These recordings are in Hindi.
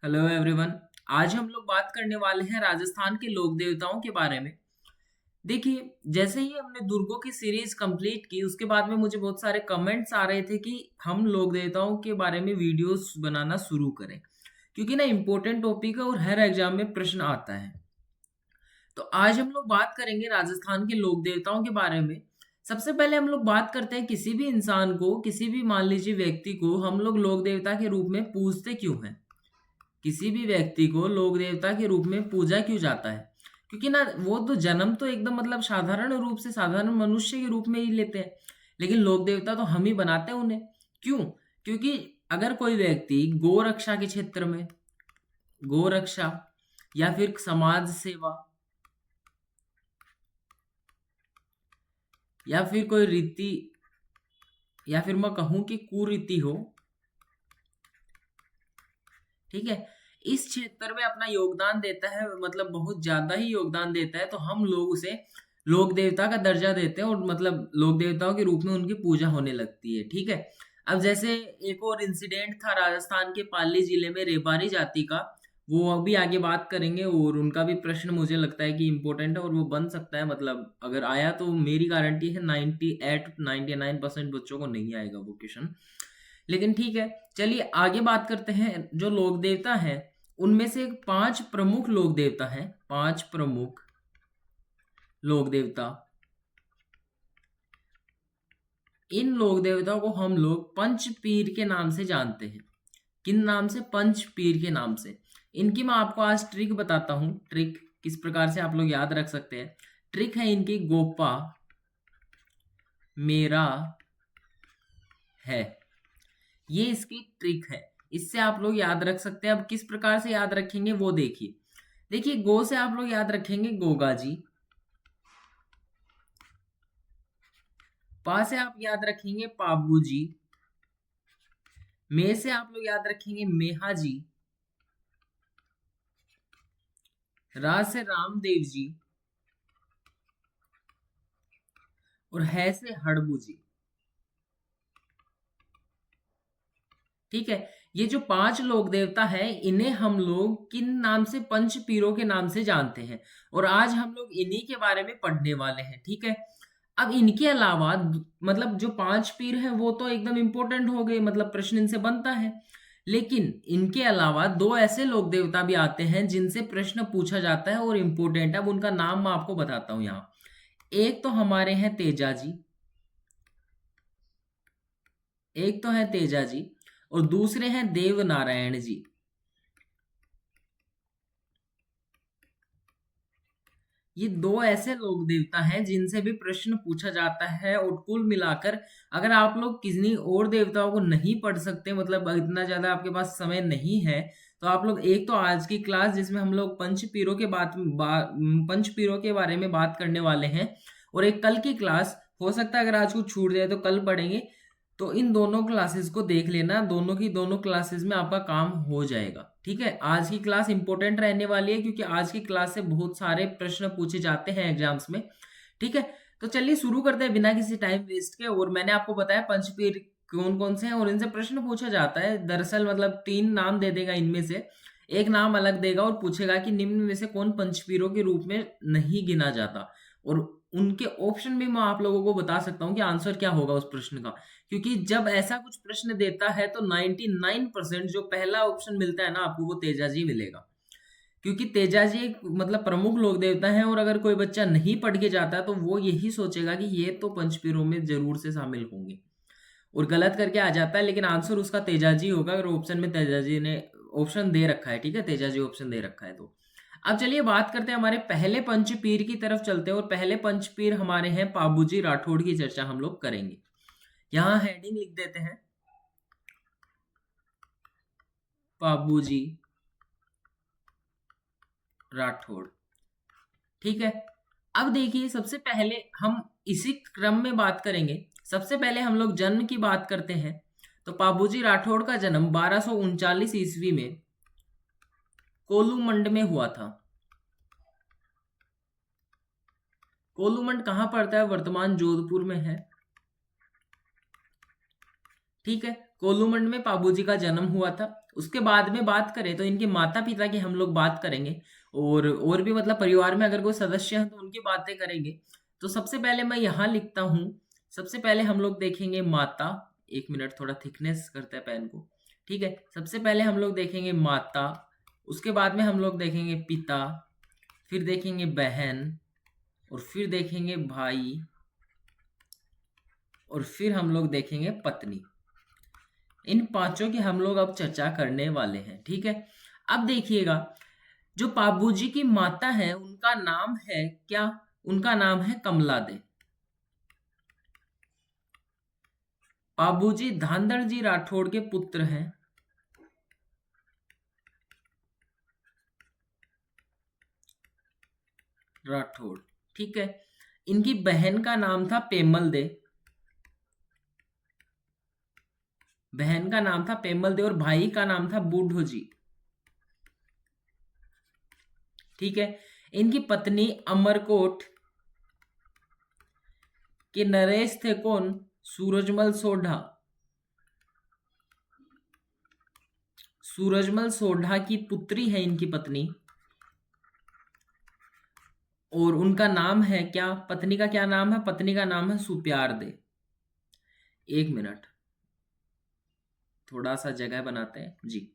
Hello everyone. आज हम लोग बात करने वाले हैं राजस्थान के लोक देवताओं के बारे में। देखिए, जैसे ही हमने दुर्गों की सीरीज कंप्लीट की उसके बाद में मुझे बहुत सारे कमेंट्स आ रहे थे कि हम लोक देवताओं के बारे में वीडियोस बनाना शुरू करें, क्योंकि ना इम्पोर्टेंट टॉपिक है और हर एग्जाम में प्रश्न आता है। तो आज हम लोग बात करेंगे राजस्थान के लोक देवताओं के बारे में। सबसे पहले हम लोग बात करते हैं किसी भी इंसान को, किसी भी मान लीजिए व्यक्ति को हम लोग लोक देवता के रूप में पूजते क्यों हैं। किसी भी व्यक्ति को लोक देवता के रूप में पूजा क्यों जाता है? क्योंकि ना वो तो जन्म तो एकदम मतलब साधारण रूप से साधारण मनुष्य के रूप में ही लेते हैं, लेकिन लोक देवता तो हम ही बनाते हैं उन्हें। क्यों? क्योंकि अगर कोई व्यक्ति गो रक्षा के क्षेत्र में, गो रक्षा या फिर समाज सेवा या फिर कोई रीति या फिर मैं कहूं कि कुरीति हो, ठीक है, इस क्षेत्र में अपना योगदान देता है, मतलब बहुत ज्यादा ही योगदान देता है, तो हम लोग उसे लोक देवता का दर्जा देते हैं और मतलब लोक देवताओं के रूप में उनकी पूजा होने लगती है। ठीक है। अब जैसे एक और इंसिडेंट था राजस्थान के पाली जिले में रेबारी जाति का, वो अभी आगे बात करेंगे और उनका भी प्रश्न मुझे लगता है कि इम्पोर्टेंट है और वो बन सकता है, मतलब अगर आया तो मेरी गारंटी है 98-99% बच्चों को नहीं आएगा वो क्वेश्चन। लेकिन ठीक है, चलिए आगे बात करते हैं। जो लोक देवता हैं उनमें से पांच प्रमुख लोक देवता हैं, पांच प्रमुख लोक देवता। इन लोक देवताओं को हम लोग पंच पीर के नाम से जानते हैं। किन नाम से? पंच पीर के नाम से। इनकी मैं आपको आज ट्रिक बताता हूं, ट्रिक किस प्रकार से आप लोग याद रख सकते हैं। ट्रिक है इनकी गोपा मेरा है, ये इसकी ट्रिक है। इससे आप लोग याद रख सकते हैं। अब किस प्रकार से याद रखेंगे वो देखिए। देखिए, गो से आप लोग याद रखेंगे गोगा जी, पा से आप याद रखेंगे पाबू जी, मे से आप लोग याद रखेंगे मेहा जी, रा से रामदेव जी और है से हड़बू जी। ठीक है। ये जो पांच लोक देवता है इन्हें हम लोग किन नाम से? पंच पीरों के नाम से जानते हैं और आज हम लोग इन्हीं के बारे में पढ़ने वाले हैं। ठीक है। अब इनके अलावा मतलब जो पांच पीर हैं वो तो एकदम इंपॉर्टेंट हो गए, मतलब प्रश्न इनसे बनता है। लेकिन इनके अलावा दो ऐसे लोक देवता भी आते हैं जिनसे प्रश्न पूछा जाता है और इम्पोर्टेंट है। अब उनका नाम मैं आपको बताता हूं यहाँ। एक तो हमारे हैं तेजा जी, एक तो है तेजा जी और दूसरे हैं देव नारायण जी। ये दो ऐसे लोक देवता हैं जिनसे भी प्रश्न पूछा जाता है और कुल मिलाकर अगर आप लोग किसी और देवताओं को नहीं पढ़ सकते, मतलब इतना ज्यादा आपके पास समय नहीं है, तो आप लोग एक तो आज की क्लास जिसमें हम लोग पंच पीरों के बारे में बात करने वाले हैं और एक कल की क्लास, हो सकता है अगर आज कुछ छूट जाए तो कल पढ़ेंगे, तो इन दोनों क्लासेस को देख लेना। दोनों की दोनों क्लासेस में आपका काम हो जाएगा। ठीक है। आज की क्लास इंपॉर्टेंट रहने वाली है क्योंकि आज की क्लास से बहुत सारे प्रश्न पूछे जाते हैं एग्जाम्स में। ठीक है। तो चलिए शुरू करते हैं बिना किसी टाइम वेस्ट के। और मैंने आपको बताया पंचपीर कौन कौन से हैं और इनसे प्रश्न पूछा जाता है। दरअसल मतलब तीन नाम दे देगा, इनमें से एक नाम अलग देगा और पूछेगा कि निम्न में से कौन पंचपीरों के रूप में नहीं गिना जाता, और उनके ऑप्शन भी मैं आप लोगों को बता सकता हूँ कि आंसर क्या होगा उस प्रश्न का। क्योंकि जब ऐसा कुछ प्रश्न देता है तो 99% जो पहला ऑप्शन मिलता है ना आपको, वो तेजा जी मिलेगा। क्योंकि तेजा जी एक मतलब प्रमुख लोक देवता है और अगर कोई बच्चा नहीं पढ़ के जाता है तो वो यही सोचेगा कि ये तो पंचपीरों में जरूर से शामिल होंगे और गलत करके आ जाता है, लेकिन आंसर उसका तेजा जी होगा और ऑप्शन में तेजा जी ने ऑप्शन दे रखा है। ठीक है, तेजा जी ऑप्शन दे रखा है। तो अब चलिए बात करते हैं, हमारे पहले पंचपीर की तरफ चलते हैं और पहले पंचपीर हमारे हैं पाबूजी राठौड़ की चर्चा हम लोग करेंगे। यहाँ हेडिंग लिख देते हैं पाबूजी राठौड़। ठीक है। अब देखिए, सबसे पहले हम इसी क्रम में बात करेंगे। सबसे पहले हम लोग जन्म की बात करते हैं। तो पाबूजी राठौड़ का जन्म 1239 ईस्वी में कोलूमंड में हुआ था। कोलूमंड कहाँ पड़ता है? वर्तमान जोधपुर में है। ठीक है। कोलूमंड में पाबूजी का जन्म हुआ था उसके बाद में बात करें तो इनके माता पिता की हम लोग बात करेंगे, और भी मतलब परिवार में अगर कोई सदस्य हैं तो उनकी बातें करेंगे। तो सबसे पहले मैं यहाँ लिखता हूँ, सबसे पहले हम लोग देखेंगे माता। एक मिनट, थोड़ा थिकनेस करते हैं पेन को। ठीक है, सबसे पहले हम लोग देखेंगे माता, उसके बाद में हम लोग देखेंगे पिता, फिर देखेंगे बहन, और फिर देखेंगे भाई, और फिर हम लोग देखेंगे पत्नी। इन पांचों की हम लोग अब चर्चा करने वाले हैं। ठीक है, अब देखिएगा, जो पाबूजी की माता है उनका नाम है क्या? उनका नाम है कमला दे। पाबूजी धांधड़ जी राठौड़ के पुत्र हैं। राठौड़, ठीक है। इनकी बहन का नाम था पेमल दे, बहन का नाम था पेमल दे, और भाई का नाम था बूढ़ो जी। ठीक है, इनकी पत्नी अमरकोट के नरेश थे कौन? सूरजमल सोढ़ा। सूरजमल सोढ़ा की पुत्री है इनकी पत्नी, और उनका नाम है क्या? पत्नी का क्या नाम है? पत्नी का नाम है सुप्यार दे। एक मिनट, थोड़ा सा जगह बनाते हैं जी।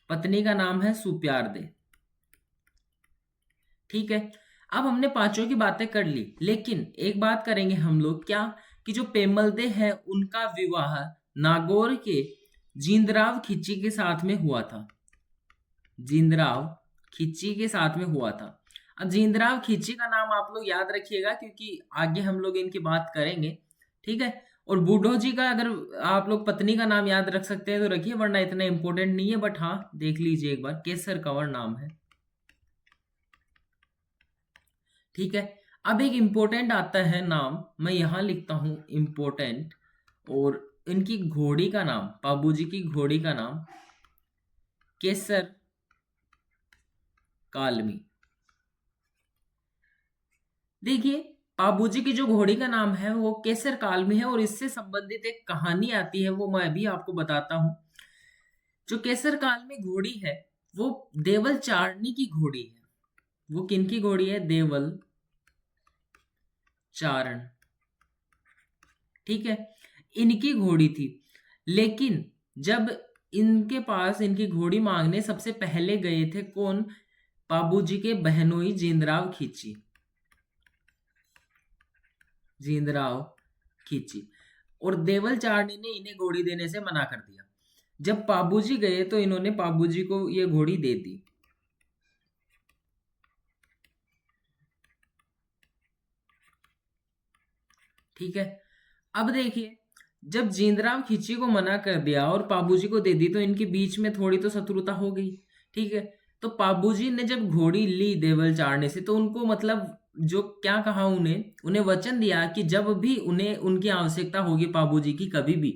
पत्नी का नाम है सुप्यार दे। ठीक है, अब हमने पांचों की बातें कर ली, लेकिन एक बात करेंगे हम लोग क्या, कि जो पेमल दे है उनका विवाह नागौर के जींदराव खिच्ची के साथ में हुआ था। जींदराव खिच्ची के साथ में हुआ था। अब जींदराव खिच्ची का नाम आप लोग याद रखिएगा, क्योंकि आगे हम लोग इनकी बात करेंगे। ठीक है, और बूढ़ो जी का अगर आप लोग पत्नी का नाम याद रख सकते हैं तो रखिए, वरना इतना इंपॉर्टेंट नहीं है, बट हाँ देख लीजिए एक बार, केसर कंवर नाम है। ठीक है, अब एक इंपॉर्टेंट आता है नाम, मैं यहां लिखता हूं इंपॉर्टेंट, और इनकी घोड़ी का नाम, बाबूजी की घोड़ी का नाम केसर कालमी। देखिए, बाबूजी की जो घोड़ी का नाम है वो केसर कालमी है, और इससे संबंधित एक कहानी आती है, वो मैं अभी आपको बताता हूं। जो केसर कालमी घोड़ी है वो देवल चारनी की घोड़ी है। वो किनकी घोड़ी है? देवल चारण। ठीक है, इनकी घोड़ी थी, लेकिन जब इनके पास इनकी घोड़ी मांगने सबसे पहले गए थे कौन? बाबूजी के बहनोई जींदराव खिची। जींदराव खिची, और देवल चारनी ने इन्हें घोड़ी देने से मना कर दिया। जब बाबूजी गए तो इन्होंने बाबूजी को ये घोड़ी दे दी। ठीक है, अब देखिए, जब जींदराव खिची को मना कर दिया और पाबूजी को दे दी, तो इनके बीच में थोड़ी तो शत्रुता हो गई। ठीक है, तो पाबूजी ने जब घोड़ी ली देवल चारने से, तो उनको मतलब जो क्या कहा, उन्हें उन्हें वचन दिया कि जब भी उन्हें उनकी आवश्यकता होगी पाबूजी की कभी भी,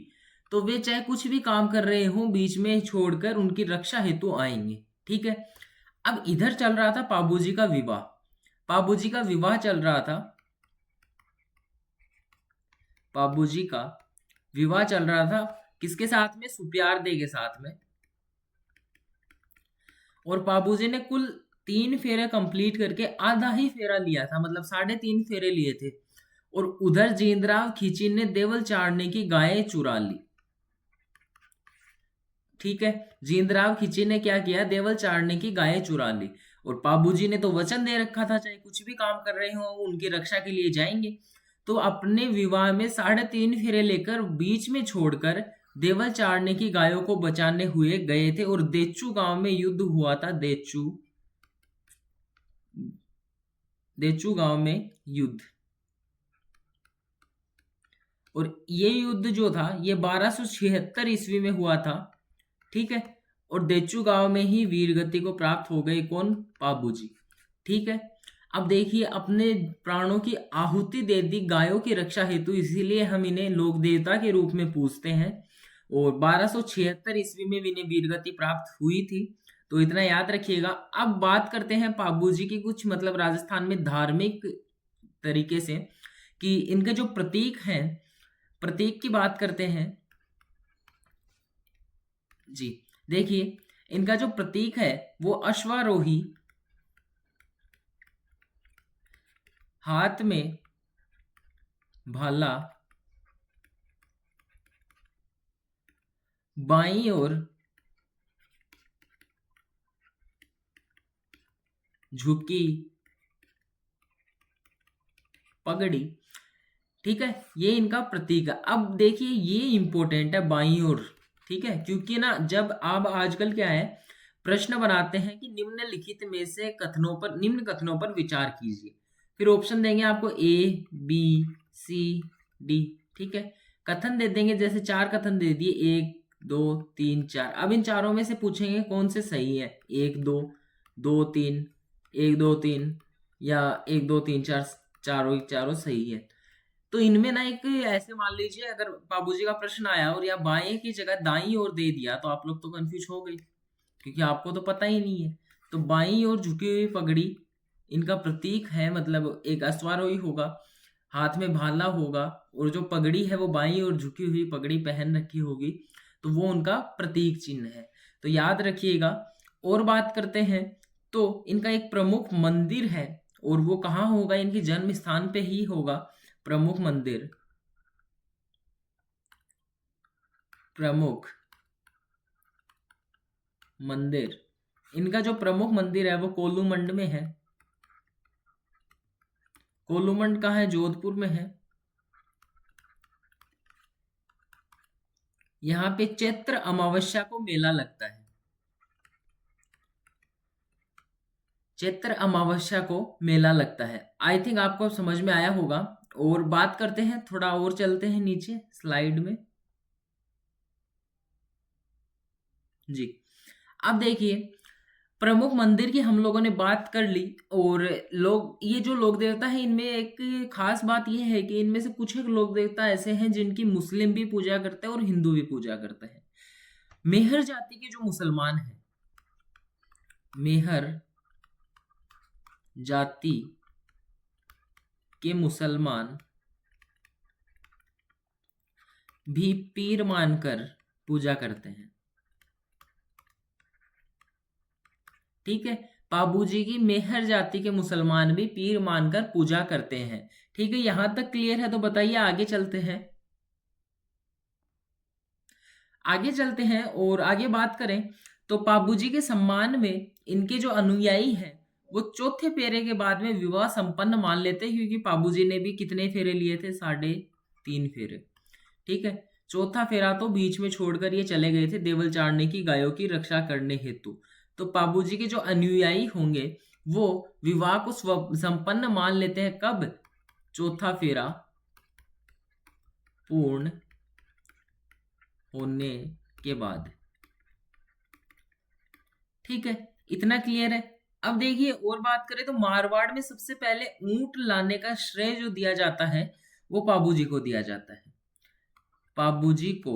तो वे चाहे कुछ भी काम कर रहे हों बीच में छोड़कर उनकी रक्षा हेतु आएंगे। ठीक है, अब इधर चल रहा था पाबूजी का विवाह। पाबूजी का विवाह चल रहा था, बाबूजी का विवाह चल रहा था किसके साथ में? सुप्यार दे के साथ में। और बाबूजी ने कुल 3 फेरे कंप्लीट करके आधा ही फेरा लिया था, मतलब 3.5 फेरे लिए थे। और उधर जींदराव खिची ने देवल चारने की गायें चुरा ली। ठीक है, जींदराव खिची ने क्या किया? देवल चारने की गायें चुरा ली। और बाबूजी ने तो वचन दे रखा था, चाहे कुछ भी काम कर रहे हो उनकी रक्षा के लिए जाएंगे। तो अपने विवाह में 3.5 फेरे लेकर बीच में छोड़कर देवल चारने की गायों को बचाने हुए गए थे, और देचू गांव में युद्ध हुआ था। देचू गांव में युद्ध, और ये युद्ध जो था ये 1276 ईस्वी में हुआ था। ठीक है, और देचू गांव में ही वीरगति को प्राप्त हो गए कौन? बाबूजी। ठीक है, अब देखिए, अपने प्राणों की आहुति दे दी गायों की रक्षा हेतु, इसीलिए हम इन्हें लोक देवता के रूप में पूजते हैं। और 1276 ईस्वी में इन्हें वीरगति प्राप्त हुई थी, तो इतना याद रखिएगा। अब बात करते हैं बाबूजी की कुछ मतलब राजस्थान में धार्मिक तरीके से, कि इनके जो प्रतीक हैं, प्रतीक की बात करते हैं जी। देखिए, इनका जो प्रतीक है वो अश्वारोही, हाथ में भाला, बाईं ओर झुकी पगड़ी। ठीक है, ये इनका प्रतीक है। अब देखिए ये इंपॉर्टेंट है बाईं ओर, ठीक है, क्योंकि ना जब आप आजकल क्या है प्रश्न बनाते हैं कि निम्नलिखित में से निम्न कथनों पर विचार कीजिए, फिर ऑप्शन देंगे आपको ए बी सी डी। ठीक है, कथन दे देंगे, जैसे 4 कथन दे दिए, 1 2 3 4। अब इन चारों में से पूछेंगे कौन से सही है, 1 2 2 3, 1 2 3 या 1 2 3 4, चारों चारों सही है। तो इनमें ना एक ऐसे मान लीजिए अगर बाबूजी का प्रश्न आया और या बाएं की जगह दाईं ओर दे दिया तो आप लोग तो कंफ्यूज हो गए, क्योंकि आपको तो पता ही नहीं है। तो बाईं ओर झुकी हुई पगड़ी इनका प्रतीक है, मतलब एक अश्वारोही होगा, हाथ में भाला होगा, और जो पगड़ी है वो बाईं ओर झुकी हुई पगड़ी पहन रखी होगी, तो वो उनका प्रतीक चिन्ह है। तो याद रखिएगा। और बात करते हैं तो इनका एक प्रमुख मंदिर है, और वो कहाँ होगा, इनके जन्म स्थान पे ही होगा। प्रमुख मंदिर, प्रमुख मंदिर, इनका जो प्रमुख मंदिर है वो कोलूमंड में है। कोलूमंड कहाँ है, जोधपुर में है। यहाँ पे चैत्र अमावस्या को मेला लगता है, चैत्र अमावस्या को मेला लगता है। आई थिंक आपको समझ में आया होगा। और बात करते हैं, थोड़ा और चलते हैं नीचे स्लाइड में जी। अब देखिए प्रमुख मंदिर की हम लोगों ने बात कर ली, और लोग, ये जो लोक देवता है इनमें एक खास बात यह है कि इनमें से कुछ एक लोक देवता ऐसे हैं जिनकी मुस्लिम भी पूजा करते हैं और हिंदू भी पूजा करते हैं। मेहर जाति के जो मुसलमान हैं, मेहर जाति के मुसलमान भी पीर मानकर पूजा करते हैं। ठीक है, पाबूजी की मेहर जाति के मुसलमान भी पीर मानकर पूजा करते हैं। ठीक है, यहां तक क्लियर है? तो बताइए, आगे चलते हैं। आगे चलते हैं और आगे बात करें तो पाबूजी के सम्मान में इनके जो अनुयायी हैं वो चौथे फेरे के बाद में विवाह संपन्न मान लेते हैं, क्योंकि पाबूजी ने भी कितने फेरे लिए थे, 3.5 फेरे। ठीक है, चौथा फेरा तो बीच में छोड़कर ये चले गए थे देवल चारने की गायों की रक्षा करने हेतु। तो पाबूजी के जो अनुयायी होंगे वो विवाह को संपन्न मान लेते हैं, कब? चौथा फेरा पूर्ण होने के बाद। ठीक है, इतना क्लियर है। अब देखिए और बात करें तो मारवाड़ में सबसे पहले ऊंट लाने का श्रेय जो दिया जाता है वो पाबूजी को दिया जाता है। पाबूजी को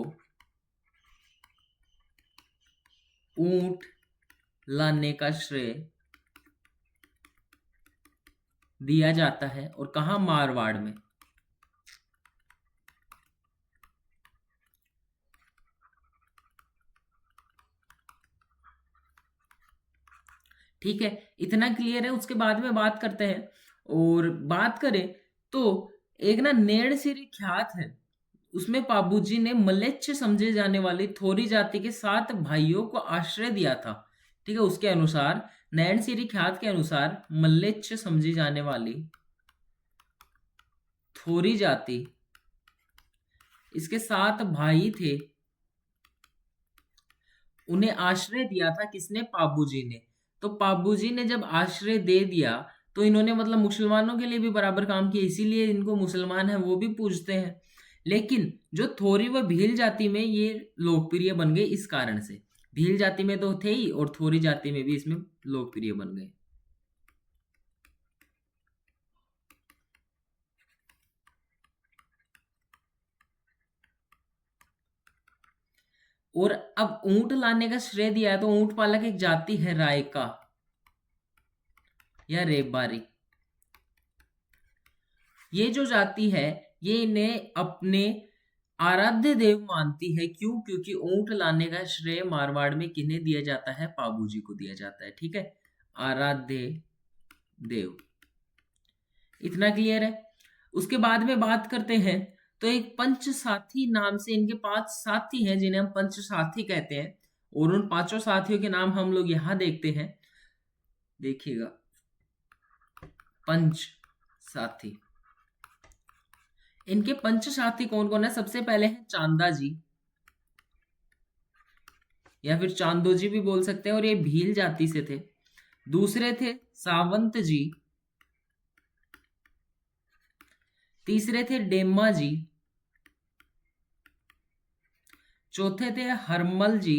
ऊंट लाने का श्रेय दिया जाता है, और कहा? मारवाड़ में। ठीक है, इतना क्लियर है। उसके बाद में बात करते हैं, और बात करें तो एक ना नेड़सिरी ख्यात है, उसमें पाबूजी ने मलेच्छ समझे जाने वाली थोरी जाति के 7 भाइयों को आश्रय दिया था। ठीक है, उसके अनुसार नैनसिरी ख्यात के अनुसार मल्लेच्छ समझी जाने वाली थोरी जाति, इसके 7 भाई थे, उन्हें आश्रय दिया था किसने? पाबूजी ने। तो पाबूजी ने जब आश्रय दे दिया तो इन्होंने मतलब मुसलमानों के लिए भी बराबर काम किया, इसीलिए इनको मुसलमान है वो भी पूजते हैं। लेकिन जो थोरी व भील जाति में ये लोकप्रिय बन गए इस कारण से, भील जाति में तो थे ही और थोरी जाति में भी इसमें लोकप्रिय बन गए। और अब ऊंट लाने का श्रेय दिया है तो ऊंट पालक एक जाति है रायका या रेबारी। ये जो जाति है ये इन्हें अपने आराध्य देव मानती है, क्यों? क्योंकि ऊंट लाने का श्रेय मारवाड़ में किन्हें दिया जाता है? पाबू जी को दिया जाता है। ठीक है, आराध्य देव, इतना क्लियर है। उसके बाद में बात करते हैं, तो एक पंच साथी नाम से इनके 5 साथी हैं जिन्हें हम पंच साथी कहते हैं, और उन 5 साथियों के नाम हम लोग यहां देखते हैं, देखिएगा, पंच साथी। इनके पंच साथी कौन कौन है? सबसे पहले है चांदा जी, या फिर चांदो जी भी बोल सकते हैं, और ये भील जाति से थे। दूसरे थे सावंत जी, तीसरे थे डेम्मा जी, चौथे थे हरमल जी,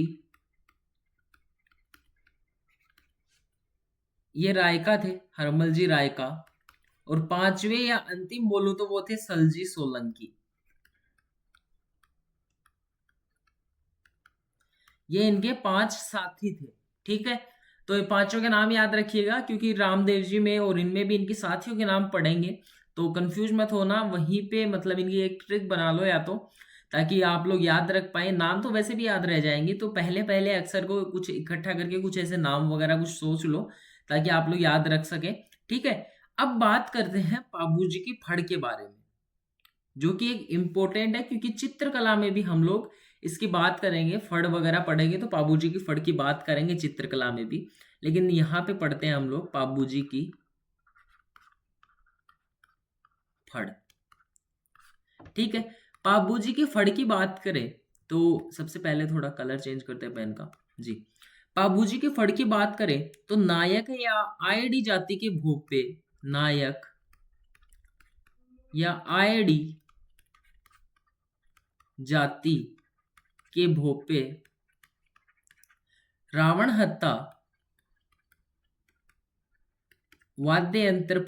ये रायका थे, हरमल जी रायका, और पांचवे या अंतिम बोलूं तो वो थे सलजी सोलंकी। ये इनके 5 साथी थे। ठीक है, तो ये पांचों के नाम याद रखिएगा, क्योंकि रामदेव जी में और इनमें भी इनके साथियों के नाम पढ़ेंगे, तो कंफ्यूज मत होना। वहीं पे मतलब इनकी एक ट्रिक बना लो या तो, ताकि आप लोग याद रख पाए। नाम तो वैसे भी याद रह जाएंगे, तो पहले पहले अक्षर को कुछ इकट्ठा करके कुछ ऐसे नाम वगैरह कुछ सोच लो, ताकि आप लोग याद रख सके। ठीक है, अब बात करते हैं पाबू जी की फड़ के बारे में, जो कि एक इम्पोर्टेंट है, क्योंकि चित्रकला में भी हम लोग इसकी बात करेंगे। फड़ वगैरह पढ़ेंगे तो पाबू जी की फड़ की बात करेंगे चित्रकला में भी, लेकिन यहाँ पे पढ़ते हैं हम लोग पाबू जी की फड़। ठीक है, पाबू जी की फड़ की बात करें तो सबसे पहले थोड़ा कलर चेंज करते हैं पेन का जी। पाबू जी की फड़ की बात करें तो नायक या आयडी जाति के भोपे, नायक या आयडी जाति के भोपे रावण हत्ता वाद्य यंत्र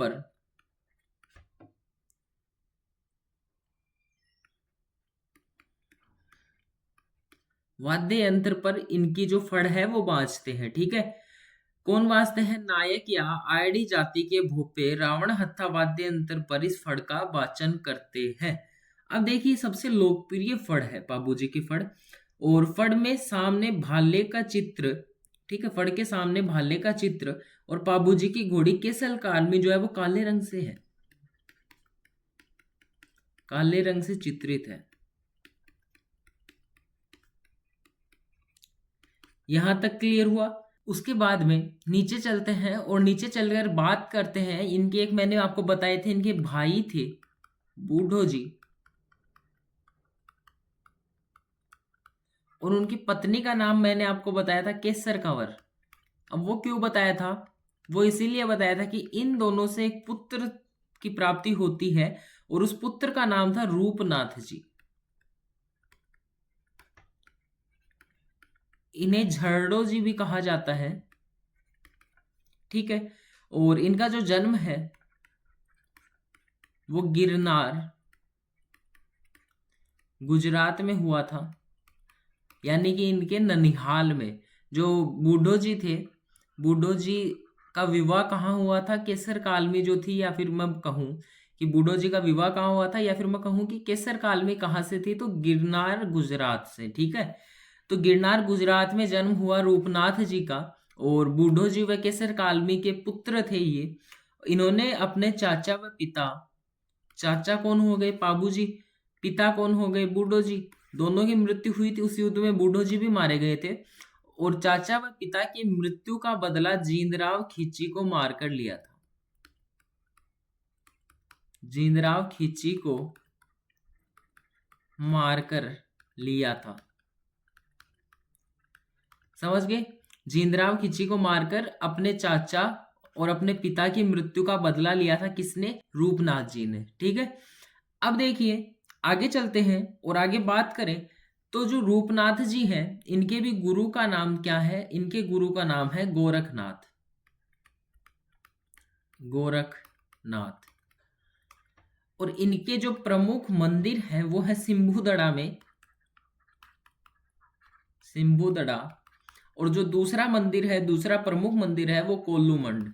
पर इनकी जो फड़ है वो बाजते हैं। ठीक है, कौन बाजते हैं? नायक या आयडी जाति के भोपे रावण हत्था वाद्य यंत्र पर इस फड़ का वाचन करते हैं। अब देखिए, सबसे लोकप्रिय फड़ है पाबू जी की फड़, और फड़ में सामने भाले का चित्र, ठीक है, फड़ के सामने भाले का चित्र, और पाबू जी की घोड़ी केसल काल में जो है वो काले रंग से है, काले रंग से चित्रित है। यहां तक क्लियर हुआ? उसके बाद में नीचे चलते हैं, और नीचे चलकर बात करते हैं इनके, एक मैंने आपको बताए थे इनके भाई थे बूढ़ो जी, और उनकी पत्नी का नाम मैंने आपको बताया था केसर कंवर। अब वो क्यों बताया था? वो इसीलिए बताया था कि इन दोनों से एक पुत्र की प्राप्ति होती है, और उस पुत्र का नाम था रूपनाथ जी। इन्हें झरडो जी भी कहा जाता है। ठीक है, और इनका जो जन्म है वो गिरनार गुजरात में हुआ था, यानी कि इनके ननिहाल में। जो बूढ़ो जी थे, बूढ़ो जी का विवाह कहाँ हुआ था? केसर काल में जो थी, या फिर मैं कहूँ कि बूढ़ो जी का विवाह कहाँ हुआ था, या फिर मैं कहूँ कि केसर काल में कहाँ से थी, तो गिरनार गुजरात से। ठीक है, तो गिरनार गुजरात में जन्म हुआ रूपनाथ जी का, और बूढ़ो जी व केसर कालमी के पुत्र थे ये। इन्होंने अपने चाचा व पिता, चाचा कौन हो गए? पाबू जी। पिता कौन हो गए? बूढ़ो जी। दोनों की मृत्यु हुई थी उस युद्ध में, बूढ़ो जी भी मारे गए थे, और चाचा व पिता की मृत्यु का बदला जींदराव खींची को मारकर लिया था। जींदराव खींची को मारकर लिया था, समझ गए? जींदराव खींची को मारकर अपने चाचा और अपने पिता की मृत्यु का बदला लिया था। किसने? रूपनाथ जी ने। ठीक है, अब देखिए आगे चलते हैं और आगे बात करें तो जो रूपनाथ जी हैं इनके भी गुरु का नाम क्या है? इनके गुरु का नाम है गोरखनाथ, गोरखनाथ। और इनके जो प्रमुख मंदिर हैं वो है सिंभुदड़ा में, सिंभुदड़ा, और जो दूसरा मंदिर है, दूसरा प्रमुख मंदिर है वो कोल्लूमंड।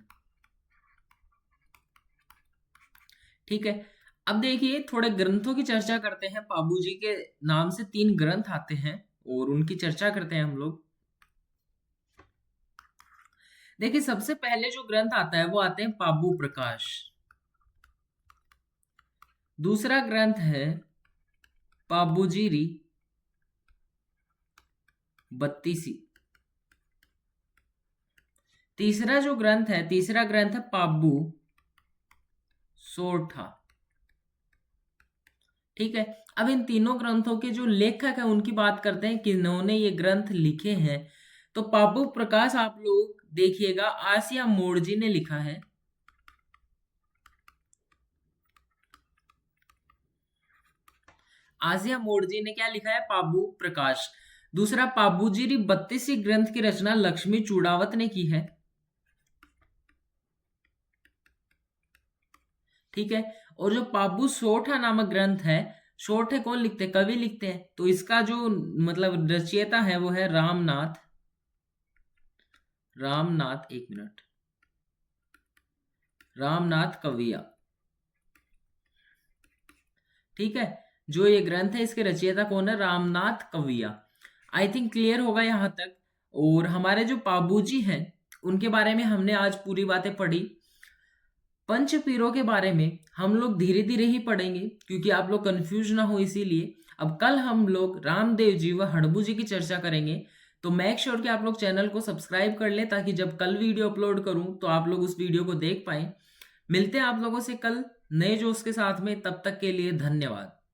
ठीक है, अब देखिए थोड़े ग्रंथों की चर्चा करते हैं। पाबू जी के नाम से 3 ग्रंथ आते हैं और उनकी चर्चा करते हैं हम लोग। देखिए सबसे पहले जो ग्रंथ आता है वो आते हैं पाबू प्रकाश। दूसरा ग्रंथ है पाबूजीरी बत्तीसी। तीसरा ग्रंथ है पाबू सोरठा। ठीक है, अब इन तीनों ग्रंथों के जो लेखक है उनकी बात करते हैं कि इन्होंने ये ग्रंथ लिखे हैं। तो पाबू प्रकाश आप लोग देखिएगा आसिया मोड़जी ने लिखा है। आसिया मोड़जी ने क्या लिखा है? पाबू प्रकाश। दूसरा पाबूजीरी 32 ग्रंथ की रचना लक्ष्मी चूड़ावत ने की है। ठीक है, और जो पाबू सोठा नामक ग्रंथ है, सोठे कौन लिखते हैं? कवि लिखते हैं। तो इसका जो मतलब रचयिता है वो है रामनाथ। एक मिनट, रामनाथ कविया। ठीक है, जो ये ग्रंथ है इसके रचयिता कौन है? Ramnath Kavia. I think clear होगा यहां तक। और हमारे जो पाबूजी हैं उनके बारे में हमने आज पूरी बातें पढ़ी। पंच पीरों के बारे में हम लोग धीरे धीरे ही पढ़ेंगे क्योंकि आप लोग कंफ्यूज ना हो, इसीलिए। अब कल हम लोग रामदेव जी व हड़बू जी की चर्चा करेंगे। तो मेक श्योर कि आप लोग चैनल को सब्सक्राइब कर लें ताकि जब कल वीडियो अपलोड करूं तो आप लोग उस वीडियो को देख पाए। मिलते हैं आप लोगों से कल नए जोश के साथ में, तब तक के लिए धन्यवाद।